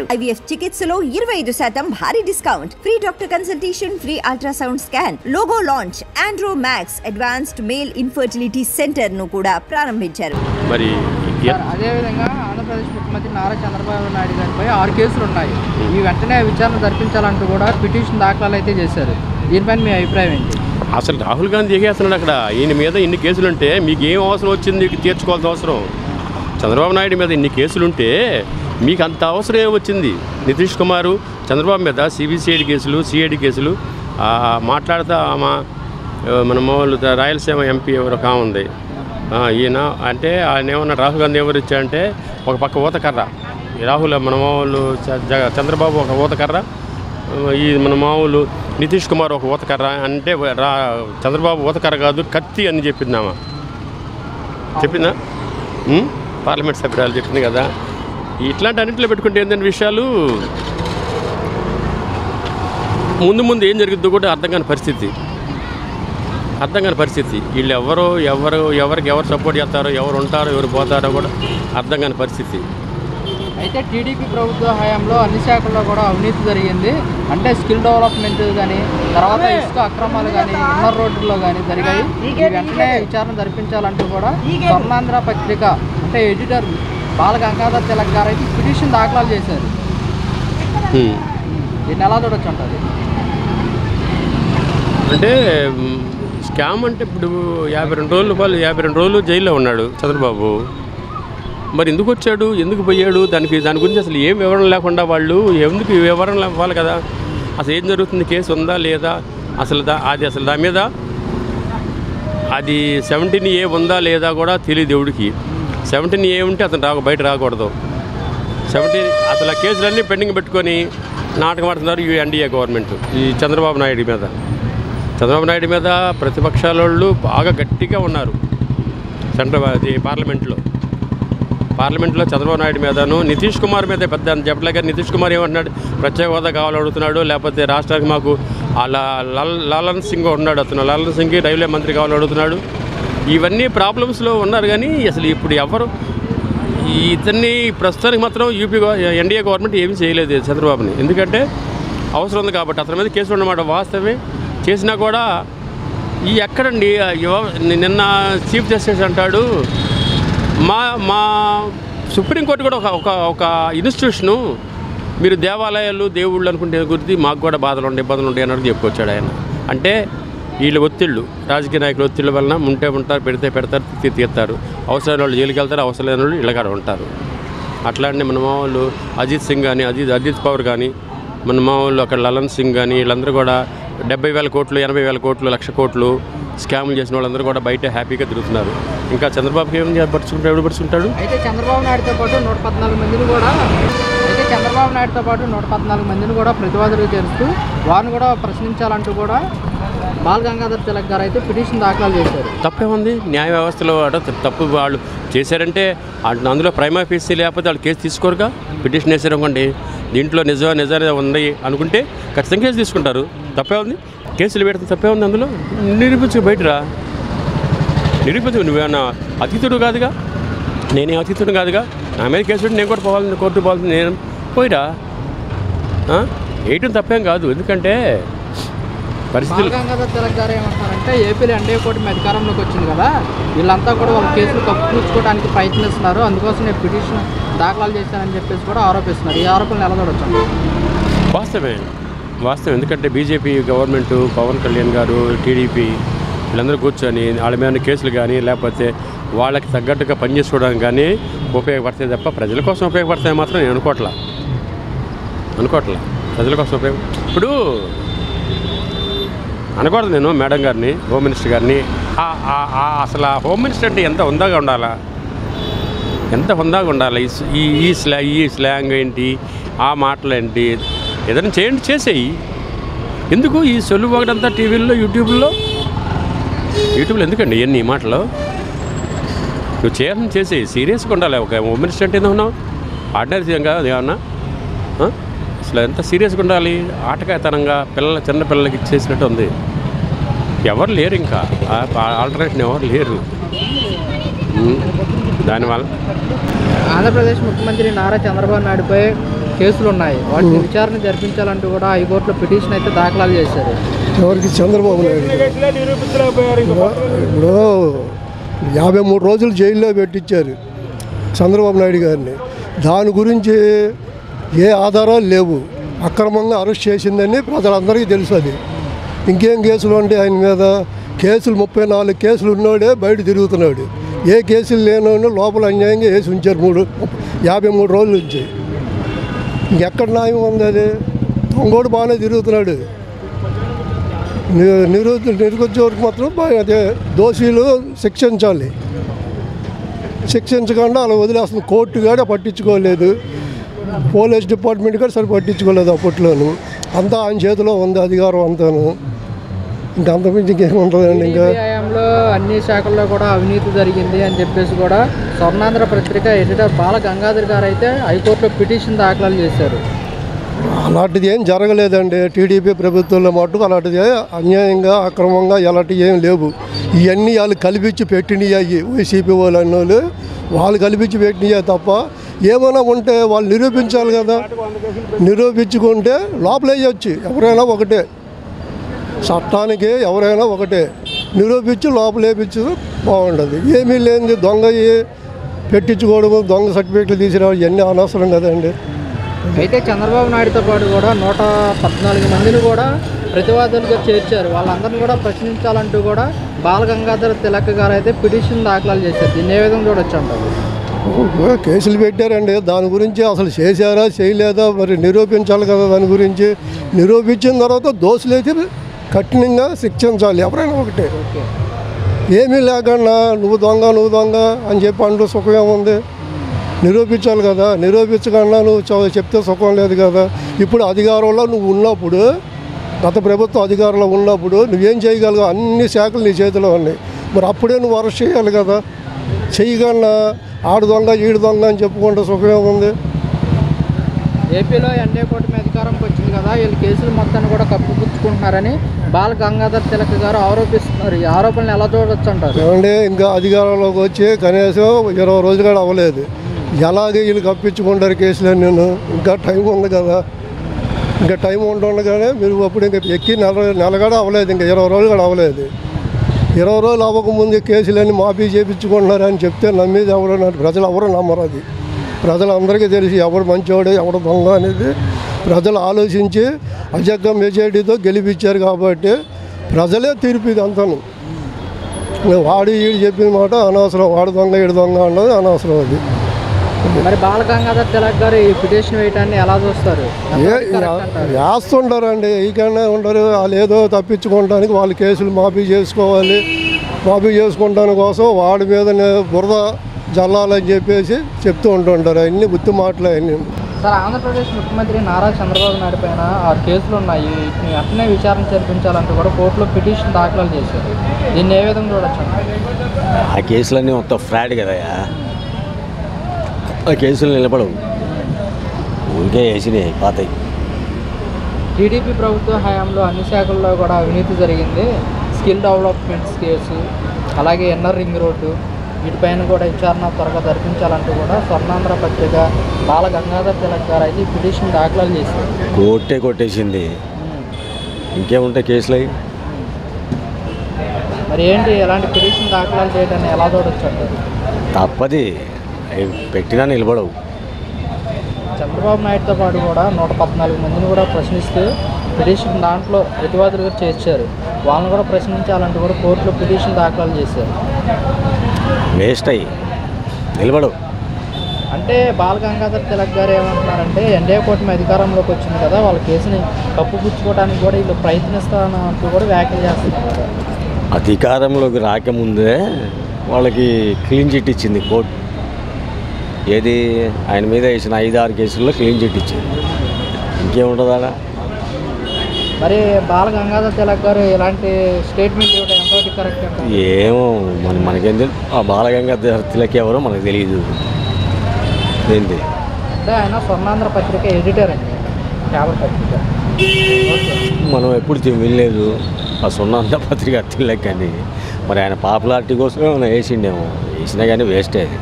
IVF చికిత్సలో 25% భారీ discount, free doctor consultation, free ultrasound scan, logo launch, Andro max advanced male infertility centre ను కూడా ప్రారంభించారు. మరి అదే విధంగా ఆంధ్రప్రదేశ్ ముఖ్యమంత్రి నారా చంద్రబాబు నాయుడు గారిపై 6 కేసులు ఉన్నాయి. ఈ వెంటనే విచారణ జరిపించాలంటూ కూడా పిటిషన్ దాఖలు అయితే చేశారు. దీనిపైన మీ అభిప్రాయం ఏంటి? అసలు రాహుల్ గాంధీ దిగేస్తున్నాడు అక్కడ. ఈయన మీద ఇన్ని కేసులుంటే మీకు ఏం అవసరం వచ్చింది తీర్చుకోవాల్సిన అవసరం? చంద్రబాబు నాయుడు మీద ఇన్ని కేసులుంటే మీకు అంత అవసరం ఏమొచ్చింది? నితీష్ కుమారు చంద్రబాబు మీద సిబిసిఐడి కేసులు, సిఐడి కేసులు మాట్లాడుతూ మన మామూలు రాయలసీమ ఎంపీ ఎవరు కాముంది ఈయన అంటే ఆయన ఏమన్నా రాహుల్ గాంధీ ఎవరు ఇచ్చారంటే ఒక పక్క ఊతకర్ర, రాహుల్ మన మామూలు చంద్రబాబు ఒక ఊతకర్ర, ఈ మన మామూలు నితీష్ కుమార్ ఒక ఊతకర్ర అంటే చంద్రబాబు ఊతకర్ర కాదు కత్తి అని చెప్పిందామా? చెప్పిందా? పార్లమెంట్ సభ్యురాలు చెప్పింది కదా. ఇట్లాంటి అన్నింటిలో పెట్టుకుంటే ఏంటంటే విషయాలు ముందు ఏం జరుగుతుందో కూడా అర్థం కాని పరిస్థితి. వీళ్ళు ఎవరికి ఎవరు సపోర్ట్ చేస్తారో, ఎవరు ఉంటారో, ఎవరు పోతారో కూడా అర్థం కాని పరిస్థితి. అయితే టీడీపీ ప్రభుత్వ హయాంలో అన్ని శాఖల్లో కూడా అవినీతి జరిగింది. అంటే స్కిల్ డెవలప్మెంట్ కానీ, తర్వాత ఇసుక అక్రమాలు కానీ, ఇన్నర్ రోడ్డుల్లో కానీ జరిగాయి. వెంటనే విచారణ జరిపించాలంటూ కూడా స్వర్ణాంధ్ర పత్రిక అంటే ఎడిటర్ బాల గంగాధర్ తిలక్ గారు అయితే పిటిషన్ దాఖలు చేశారు. దీన్ని ఎలా చూడొచ్చు అంటారు? అంటే స్కామ్ అంటే ఇప్పుడు 52 రోజులు జైల్లో ఉన్నాడు చంద్రబాబు. మరి ఎందుకు వచ్చాడు, ఎందుకు పోయాడు, దాని గురించి అసలు ఏం వివరణ లేకుండా వాళ్ళు ఎందుకు వివరణ ఇవ్వాలి కదా? అసలు ఏం జరుగుతుంది, కేసు ఉందా లేదా, అసలు దాని మీద అది 17A ఉందా లేదా కూడా తెలియదు ఎవడికి. 17A ఉంటే అతను బయట రాకూడదు. అసలు ఆ కేసులన్నీ పెండింగ్ పెట్టుకొని నాటకం ఆడుతున్నారు ఈ ఎన్డీఏ గవర్నమెంట్ ఈ చంద్రబాబు నాయుడు మీద ప్రతిపక్షాల వాళ్ళు బాగా గట్టిగా ఉన్నారు. పార్లమెంట్లో చంద్రబాబు నాయుడు మీదను నితీష్ కుమార్ మీద పెద్ద చెప్పలేక నితీష్ కుమార్ ఏమంటున్నాడు, ప్రత్యేక హోదా కావాలని అడుగుతున్నాడు, లేకపోతే రాష్ట్రానికి మాకు లాలన్ సింగ్ ఉన్నాడు, అతను లాలన్ సింగ్ రైల్వే మంత్రి కావాలని అడుగుతున్నాడు. ఇవన్నీ ప్రాబ్లమ్స్లో ఉన్నారు. కానీ అసలు ఇప్పుడు ఎవరు ఇతన్ని ప్రస్తుతానికి మాత్రం ఎన్డీఏ గవర్నమెంట్ ఏమీ చేయలేదు చంద్రబాబుని. ఎందుకంటే అవసరం ఉంది కాబట్టి. అతని మీద కేసులు ఉన్నమాట వాస్తవమే. చేసినా కూడా ఎక్కడండి నిన్న చీఫ్ జస్టిస్ అంటాడు, మా సుప్రీంకోర్టు కూడా ఒక ఇన్స్టిట్యూషను, మీరు దేవాలయాలు దేవుళ్ళు అనుకుంటే గురించి మాకు కూడా ఇబ్బందులు ఉంటాయి అన్నట్టు చెప్పుకొచ్చాడు ఆయన. అంటే వీళ్ళ ఒత్తిళ్ళు, రాజకీయ నాయకుల ఒత్తిళ్ళ వలన ఉంటారు, పెడతారు, తీస్తారు. అవసరమైన వాళ్ళు జైలుకి వెళ్తారు, అవసరం లేని వాళ్ళు ఇళ్ళకాడ ఉంటారు. అట్లాంటి మన మామూలు అజిత్ సింగ్ కానీ, అజిత్ పవర్ కానీ, మన మామూలు అక్కడ లలన్ సింగ్ కానీ వీళ్ళందరూ కూడా 70,000 కోట్లు, 80,000 కోట్లు, 1,00,000 కోట్లు స్కాములు చేసిన వాళ్ళందరూ కూడా బయట హ్యాపీగా తిరుగుతున్నారు. ఇంకా చంద్రబాబుకి ఏం ఎవడు పడుచుకుంటాడు? అయితే చంద్రబాబు నాయుడుతో పాటు 114 మందిని కూడా ప్రతివాదులు చేరుస్తూ వారిని కూడా ప్రశ్నించాలంటూ కూడా బాల గంగాధర్ తిలక్ గారు అయితే పిటిషన్ దాఖలు చేశారు. తప్పేముంది? న్యాయ వ్యవస్థలో తప్పు వాళ్ళు చేశారంటే అందులో ప్రైమా ఫేసీ లేకపోతే వాళ్ళు కేసు తీసుకోరుగా. పిటిషన్ వేసారు అనుకోండి, దీంట్లో నిజానే ఉంది అనుకుంటే ఖచ్చితంగా కేసు తీసుకుంటారు. తప్పే ఉంది? కేసులు పెడితే తప్పే ఉంది? అందులో బయటరా నిరూపించు. నువ్వేమన్నా అతిథుడు కాదుగా, నేనే అతిథుడు కాదుగా. నా మీద కేసు పెట్టి నేను కూడా పోవాలని, కోర్టు పోవాలని నేను పోయిరా వేయటం తప్పేం కాదు. ఎందుకంటే పరిస్థితులు గంగాధర్ తిలక్ గారు ఏమంటారంటే ఏపీలో ఎన్డీఏ కూటమి అధికారంలోకి వచ్చింది కదా, వీళ్ళంతా కూడా వాళ్ళ కేసులు కప్పుకూర్చుకోవడానికి ప్రయత్నిస్తున్నారు, అందుకోసం నేను పిటిషన్ దాఖలు చేశానని చెప్పేసి కూడా ఆరోపిస్తున్నారు. ఈ ఆరోపణలు ఎలా చూడొచ్చు? వాస్తవం. ఎందుకంటే బీజేపీ గవర్నమెంటు, పవన్ కళ్యాణ్ గారు, టీడీపీ వీళ్ళందరూ కూర్చొని వాళ్ళ మీద కేసులు కానీ లేకపోతే వాళ్ళకి తగ్గట్టుగా పనిచేసుకోవడానికి కానీ ఉపయోగపడతాయి తప్ప ప్రజల కోసం ఉపయోగపడతాయి మాత్రం నేను అనుకోవట్లా. ప్రజల కోసం ఇప్పుడు అనకూడదు నేను మేడం గారిని, హోమ్ మినిస్టర్ గారిని. అసలు ఆ హోమ్ మినిస్టర్ అంటే ఎంత హుందాగా ఉండాలి? ఈ స్లాంగ్ ఏంటి, ఆ మాటలు ఏంటి, ఏదైనా చేసేయి. ఎందుకు ఈ సొల్లు ఒకటంతా టీవీల్లో యూట్యూబ్లో ఎందుకండి ఇవన్నీ మాటలు? నువ్వు చేయాలని చేసేయి, సీరియస్గా ఉండాలి. ఒక హోమ్ మినిస్టర్ అంటే ఏమన్నావు? ఆర్డినరీ కాదు ఏమన్నా. అసలు ఎంత సీరియస్గా ఉండాలి? ఆటకాయతనంగా చిన్న పిల్లలకి ఇచ్చేసినట్టు ఉంది. ఎవరు లేరు, ఇంకా ఆల్టర్నేటివ్ ఎవరు లేరు. దానివల్ల ఆంధ్రప్రదేశ్ ముఖ్యమంత్రి నారా చంద్రబాబు నాయుడుపై కేసులు ఉన్నాయి, వాటిని విచారణ జరిపించాలంటూ కూడా హైకోర్టులో పిటిషన్ అయితే దాఖలు చేశారు. ఎవరికి? చంద్రబాబు నాయుడు. ఇప్పుడు 53 రోజులు జైల్లో పెట్టించారు చంద్రబాబు నాయుడు గారిని. దాని గురించి ఏ ఆధారాలు లేవు. అక్రమంగా అరెస్ట్ చేసిందని ప్రజలందరికీ తెలుసు. అది ఇంకేం కేసులు అంటే ఆయన మీద కేసులు 34 కేసులు ఉన్నోడే బయట తిరుగుతున్నాడు. ఏ కేసులు లేనోడు లోపల అన్యాయంగా వేసి ఉంచారు 53 రోజుల నుంచి. ఇంకెక్కడ న్యాయం ఉంది? అది దొంగోడు బాగానే తిరుగుతున్నాడు. నిరుకొచ్చే వరకు మాత్రం అదే దోషులు శిక్షించాలి. శిక్షించకుండా అలా వదిలేస్తుంది. కోర్టు కూడా పట్టించుకోలేదు, పోలీస్ డిపార్ట్మెంట్ కూడా సరి పట్టించుకోలేదు. అప్పట్లోను అంతా ఆయన చేతిలో ఉంది అధికారం అంతాను. ఇంకా అంతమించి ఇంకేముంటుందండి. ఇంకా హయాంలో అన్ని శాఖల్లో కూడా అవినీతి జరిగింది అని చెప్పేసి కూడా స్వర్ణాంధ్ర పత్రిక ఎడిటర్ బాల గంగాధర్ గారు అయితే హైకోర్టులో పిటిషన్ దాఖలు చేశారు. అలాంటిది ఏం జరగలేదండి. టీడీపీ ప్రభుత్వంలో మటుకు అలాంటిది అన్యాయంగా అక్రమంగా ఎలాంటివి ఏం లేవు. ఇవన్నీ వాళ్ళు కల్పించి పెట్టినవి. వైసీపీ వాళ్ళు అన్నోళ్ళు వాళ్ళు కల్పించి పెట్టినవి తప్ప ఏమైనా ఉంటే వాళ్ళు నిరూపించాలి కదా. నిరూపించుకుంటే లోపల వేయచ్చు. ఎవరైనా ఒకటే, చట్టానికి ఎవరైనా ఒకటే. నిరూపించి లోపల వేయించు బాగుంటుంది. ఏమీ లేనిది దొంగ పెట్టించుకోవడము, దొంగ సర్టిఫికేట్లు తీసుకురావడం ఇవన్నీ అనవసరం కదండి. అయితే చంద్రబాబు నాయుడుతో పాటు కూడా 114 మందిని కూడా ప్రతివాదులుగా చేర్చారు. వాళ్ళందరినీ కూడా ప్రశ్నించాలంటూ కూడా బాల గంగాధర్ తిలక్ గారు అయితే పిటిషన్ దాఖలు చేశారు. దీన్ని ఏ విధంగా చూడొచ్చు అంటారు? కేసులు పెట్టారండి. దాని గురించి అసలు చేశారా చేయలేదా మరి నిరూపించాలి కదా. దాని గురించి నిరూపించిన తర్వాత దోషులైతే కఠినంగా శిక్షించాలి. ఎవరైనా ఒకటే. ఏమీ లేకుండా నువ్వు దొంగ అని చెప్పి అంటూ సుఖం ఏముంది? నిరూపించాలి కదా. నిరూపించకుండా నువ్వు చెప్తే సుఖం లేదు కదా. ఇప్పుడు అధికారంలో నువ్వు ఉన్నప్పుడు, గత ప్రభుత్వ అధికారంలో ఉన్నప్పుడు నువ్వేం చేయగలవు? అన్ని శాఖలు నీ చేతిలో ఉన్నాయి. మరి అప్పుడే నువ్వు అరెస్ట్ చేయాలి కదా. చేయకుండా ఆడు దొంగ ఈడు దొంగ అని చెప్పుకుంటే సుఖం ఏముంది? ఏపీలో ఎన్డీఏ కూటమి అధికారంకి వచ్చింది కదా, వీళ్ళు కేసులు మొత్తాన్ని కూడా కప్పిపుచ్చుకుంటున్నారని బాల గంగాధర్ తిలక్ గారు ఆరోపిస్తున్నారు. ఈ ఆరోపణలు ఎలా చూడొచ్చు అంటారు? ఏమంటే ఇంకా అధికారంలోకి వచ్చి కనీసం 20 రోజులు కూడా అవ్వలేదు. ఎలాగే వీళ్ళు కప్పించుకుంటారు కేసులని? నేను ఇంకా టైం ఉంది కదా. ఇంకా టైం ఉండగానే మీరు అప్పుడు ఇంకా ఎక్కి నెల కూడా అవ్వలేదు. ఇంకా 20 రోజులు కూడా అవ్వలేదు. 20 రోజులు అవ్వకముందు కేసులన్నీ మాఫీ చేయించుకుంటున్నారు అని చెప్తే నమ్మేది ఎవరు? ప్రజలు ఎవరు నమ్మరు. అది ప్రజలందరికీ తెలిసి ఎవడు మంచివాడు ఎవడు దొంగ అనేది ప్రజలు ఆలోచించి అజగ్గ మెజారిటీతో గెలిపించారు. కాబట్టి ప్రజలే తీర్పు ఇది అంతాను. వాడు ఈడు చెప్పిన మాట అనవసరం. వాడు దొంగ ఈడు దొంగ అన్నది అనవసరం. అది మరి బాల గంగాధర్ తిలక్ గారు ఈ పిటిషన్ వేయటాన్ని ఎలా చూస్తారు? వేస్తుంటారండి. ఈకనే ఉంటారు. వాళ్ళు ఏదో తప్పించుకోవడానికి వాళ్ళు కేసులు మాఫీ చేసుకోవాలి. మాఫీ చేసుకుంటాని కోసం వాడి మీద బురద జల్లాలని చెప్పేసి చెప్తూ ఉంటుంటారు. అన్నీ గుర్తు మాటలు అన్నీ. సార్, ఆంధ్రప్రదేశ్ ముఖ్యమంత్రి నారా చంద్రబాబు నాయుడు పైన 6 కేసులు ఉన్నాయి. వీటిని వెంటనే విచారణ జరిపించాలంటూ కూడా కోర్టులో పిటిషన్ దాఖలు చేశారు. దీన్ని ఏ విధంగా చూడొచ్చు? ఆ కేసులన్నీ మొత్తం ఫ్రాడ్ కదా. ఆ కేసులు నిలబడవు, ఊరికే వేసినాయి పాతాయి. టీడీపీ ప్రభుత్వ హయాంలో అన్ని శాఖల్లో కూడా అవినీతి జరిగింది. స్కిల్ డెవలప్మెంట్స్ కేసు, అలాగే ఎన్ఆర్ రింగ్ రోడ్డు, వీటిపైన కూడా విచారణ త్వరగా జరిపించాలంటూ కూడా స్వర్ణాంధ్ర పత్రిక బాల గంగాధర్ తిలక్ గారు అయితే పిటిషన్ దాఖలు చేశారు. కోర్టే కొట్టేసింది. ఇంకేముంటాయి కేసులు అవి? మరి ఏంటి ఎలాంటి పిటిషన్ దాఖలు చేయడాన్ని ఎలా చూడొచ్చు అంటారు? తప్పది, అవి పెట్టినా నిలబడవు. చంద్రబాబు నాయుడుతో పాటు కూడా 114 మందిని కూడా ప్రశ్నిస్తూ పిటిషన్ దాంట్లో ప్రతివాదులుగా చేర్చారు. వాళ్ళని కూడా ప్రశ్నించాలంటూ కూడా కోర్టులో పిటిషన్ దాఖలు చేశారు. వేస్ట్ అయ్యి నిలబడవు. అంటే బాల గంగాధర్ తిలక్ గారు ఏమంటున్నారంటే ఎన్డీఏ కూటమి అధికారంలోకి వచ్చింది కదా, వాళ్ళ కేసుని కప్పుపుచ్చుకోవడానికి కూడా వీళ్ళు ప్రయత్నిస్తానంటూ కూడా వ్యాఖ్యలు చేస్తున్నారు. అధికారంలోకి రాకముందే వాళ్ళకి క్లీన్ చిట్ ఇచ్చింది కోర్టు. ఏది ఆయన మీద వేసిన 5-6 కేసుల్లో క్లీన్ చిట్ ఇచ్చింది. ఇంకేముంటుంది అలా? మరి బాల గంగాధర్ తిలక్ గారు ఇలాంటి స్టేట్మెంట్ ఇవ్వడం ఎంతవరకు కరెక్ట్ అంటే? ఏమో మనకేం తెలుసు. ఆ బాల గంగాధర్ తిలక్ ఎవరో మనకు తెలియదు. ఏంటి అంటే ఆయన స్వర్ణాంధ్ర పత్రిక ఎడిటర్ అండి, పేపర్ పత్రిక. మనం ఎప్పుడు వెళ్ళలేదు ఆ స్వర్ణాంధ్ర పత్రిక తిలక్ అని. మరి ఆయన పాపులారిటీ కోసం వేసిండేమో. వేసినా కానీ వేస్టే అది.